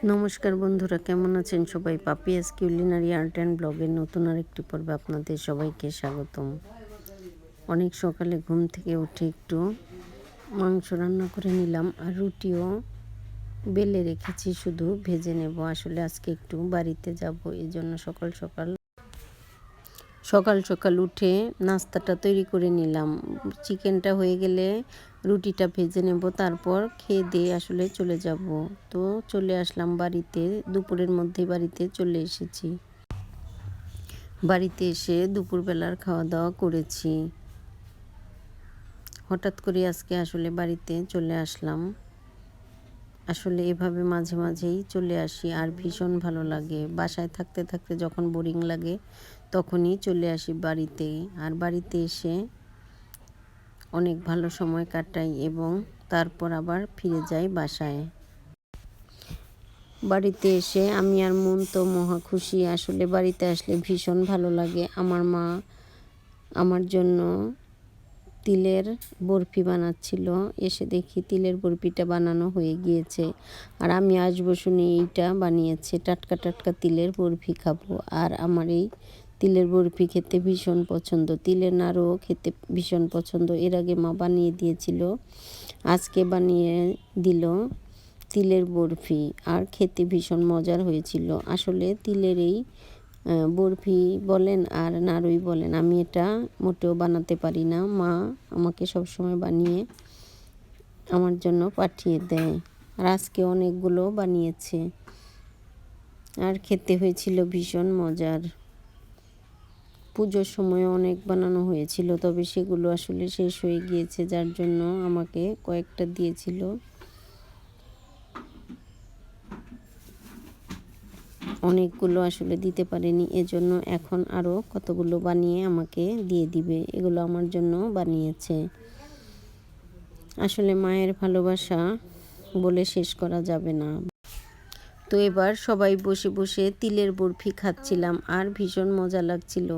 নমস্কার বন্ধুরা, কেমন আছেন সবাই? পাপিয়াস কিউলিনারি আর্ট অ্যান্ড ব্লগের নতুন আরেকটি পর্বে আপনাদের সবাইকে স্বাগতম। অনেক সকালে ঘুম থেকে উঠে একটু মাংস রান্না করে নিলাম, আর রুটিও বেলে রেখেছি, শুধু ভেজে নেব। আসলে আজকে একটু বাড়িতে যাব, এই জন্য সকাল সকাল উঠে নাস্তাটা তৈরি করে নিলাম। চিকেনটা হয়ে গেলে রুটিটা ভেজে নেব, তারপর খেয়ে দিয়ে আসলে চলে যাব। তো চলে আসলাম বাড়িতে, দুপুরের মধ্যে বাড়িতে চলে এসেছি। বাড়িতে এসে দুপুরবেলার খাওয়া দাওয়া করেছি। হঠাৎ করে আজকে আসলে বাড়িতে চলে আসলাম। আসলে এভাবে মাঝে মাঝেই চলে আসি, আর ভীষণ ভালো লাগে। বাসায় থাকতে থাকতে যখন বোরিং লাগে তখনই চলে আসি বাড়িতে, আর বাড়িতে এসে অনেক ভালো সময় কাটাই এবং তারপর আবার ফিরে যাই বাসায়। বাড়িতে এসে আমি আর মন তো মহা খুশি। আসলে বাড়িতে আসলে ভীষণ ভালো লাগে। আমার মা আমার জন্য তিলের বরফি বানাচ্ছিল, এসে দেখি তিলের বরফিটা বানানো হয়ে গিয়েছে। আর আমি আসবো শুনে এইটা বানিয়েছে। টাটকা টাটকা তিলের বরফি খাবো। আর আমার এই তিলের বরফি খেতে ভীষণ পছন্দ, তিলের নাড়ুও খেতে ভীষণ পছন্দ। এর আগে মা বানিয়ে দিয়েছিল, আজকে বানিয়ে দিল তিলের বরফি, আর খেতে ভীষণ মজার হয়েছিল। আসলে তিলের এই বরফি বলেন আর নাড়ুই বলেন, আমি এটা মোটেও বানাতে পারি না। মা আমাকে সবসময় বানিয়ে আমার জন্য পাঠিয়ে দেয়, আর আজকে অনেকগুলো বানিয়েছে, আর খেতে হয়েছিল ভীষণ মজার। পুজোর সময় অনেক বানানো হয়েছিল, তবে সেগুলো আসলে শেষ হয়ে গিয়েছে, যার জন্য আমাকে কয়েকটা দিয়েছিল। অনেকগুলো আসলে দিতে পারেনি, এজন্য এখন আরও কতগুলো বানিয়ে আমাকে দিয়ে দিবে। এগুলো আমার জন্য বানিয়েছে। আসলে মায়ের ভালোবাসা বলে শেষ করা যাবে না। তো এবার সবাই বসে বসে তিলের বরফি খাচ্ছিলাম, আর ভীষণ মজা লাগছিল।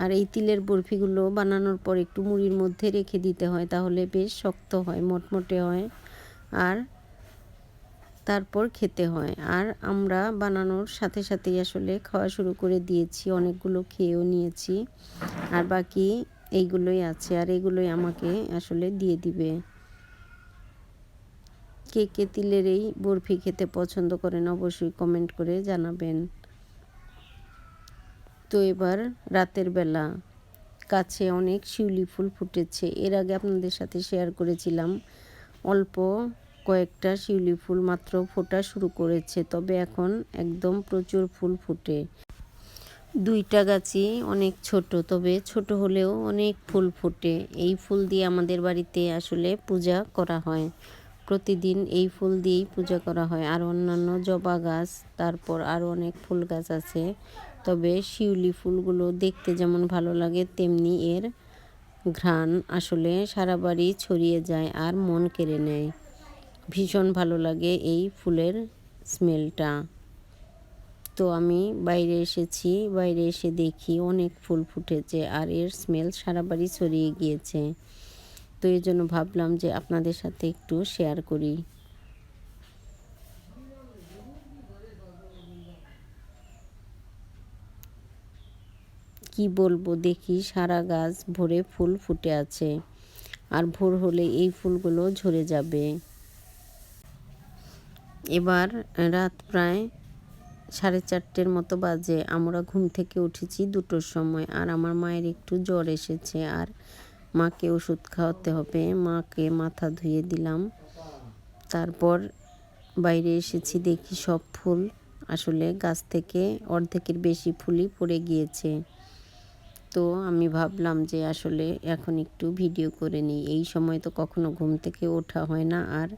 আর এই তিলের বরফিগুলো বানানোর পর একটু মুড়ির মধ্যে রেখে দিতে হয়, তাহলে বেশ শক্ত হয়, মটমটে হয়, আর তারপর খেতে হয়। আর আমরা বানানোর সাথে সাথেই আসলে খাওয়া শুরু করে দিয়েছি, অনেকগুলো খেয়েও নিয়েছি, আর বাকি এইগুলোই আছে, আর এগুলোই আমাকে আসলে দিয়ে দিবে। কে কে তিলের এই বরফি খেতে পছন্দ করেন অবশ্যই কমেন্ট করে জানাবেন। তো এবার রাতের বেলা কাছে অনেক শিউলি ফুল ফুটেছে। এর আগে আপনাদের সাথে শেয়ার করেছিলাম, অল্প কয়েকটা শিউলি ফুল মাত্র ফোটা শুরু করেছে, তবে এখন একদম প্রচুর ফুল ফুটে। দুইটা গাছই অনেক ছোট, তবে ছোট হলেও অনেক ফুল ফুটে। এই ফুল দিয়ে আমাদের বাড়িতে আসলে পূজা করা হয়, প্রতিদিন এই ফুল দিয়েই পূজা করা হয়। আর অন্যান্য জবা গাছ, তারপর আরও অনেক ফুল গাছ আছে, তবে শিউলি ফুলগুলো দেখতে যেমন ভালো লাগে, তেমনি এর ঘ্রাণ আসলে সারা বাড়ি ছড়িয়ে যায় আর মন কেড়ে নেয়। ভীষণ ভালো লাগে এই ফুলের স্মেলটা। তো আমি বাইরে এসেছি, বাইরে এসে দেখি অনেক ফুল ফুটেছে, আর এর স্মেল সারা বাড়ি ছড়িয়ে গিয়েছে। তো এই জন্য ভাবলাম যে আপনাদের সাথে একটু শেয়ার করি। কি বলবো, দেখি সারা গাছ ভরে ফুল ফুটে আছে, আর ভোর হলে এই ফুলগুলো ঝরে যাবে। এবার রাত প্রায় 4:30 মতো বাজে। আমরা ঘুম থেকে উঠেছি 2টোর সময়, আর আমার মায়ের একটু জ্বর এসেছে, আর মাকে ওষুধ খাওয়াতে হবে। মাকে মাথা ধুয়ে দিলাম, তারপর বাইরে এসেছি, দেখি সব ফুল আসলে গাছ থেকে অর্ধেকের বেশি ফুলই পড়ে গিয়েছে। তো আমি ভাবলাম যে আসলে এখন একটু ভিডিও করে নিই। এই সময় তো কখনো ঘুম থেকে ওঠা হয় না, আর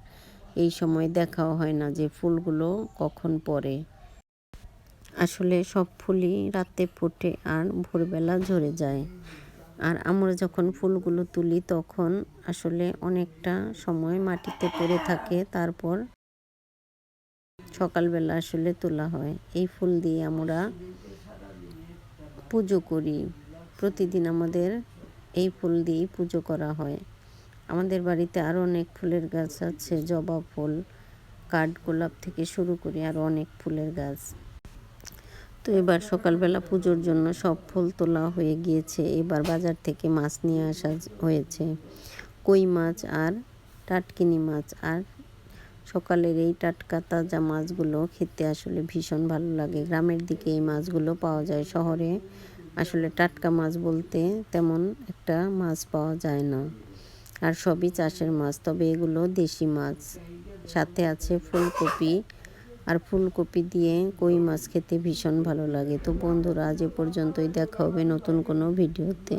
এই সময় দেখাও হয় না যে ফুলগুলো কখন পড়ে। আসলে সব ফুলই রাতে ফোটে আর ভোরবেলা ঝরে যায়। আর আমরা যখন ফুলগুলো তুলি তখন আসলে অনেকটা সময় মাটিতে পড়ে থাকে, তারপর সকালবেলা আসলে তোলা হয়। এই ফুল দিয়ে আমরা পুজো করি, প্রতিদিন আমাদের এই ফুল দিয়েই পুজো করা হয়। আমাদের বাড়িতে আরও অনেক ফুলের গাছ আছে, জবা ফুল, কাঠগোলাপ থেকে শুরু করে আরও অনেক ফুলের গাছ। তো এবার সকালবেলা পুজোর জন্য সব ফুল তোলা হয়ে গিয়েছে। এবার বাজার থেকে মাছ নিয়ে আসা হয়েছে, কই মাছ আর টাটকিনি মাছ। আর সকালের এই টাটকা তাজা মাছগুলো খেতে আসলে ভীষণ ভালো লাগে। গ্রামের দিকে এই মাছগুলো পাওয়া যায়, শহরে আসলে টাটকা মাছ বলতে তেমন একটা মাছ পাওয়া যায় না। আর সবই চাষের মাছ, তবে এগুলো দেশি মাছ। সাথে আছে ফুলকপি, আর ফুলকপি দিয়ে কই মাছ খেতে ভীষণ ভালো লাগে। তো বন্ধুরা, আজ এ পর্যন্তই, দেখা হবে নতুন কোনো ভিডিওতে।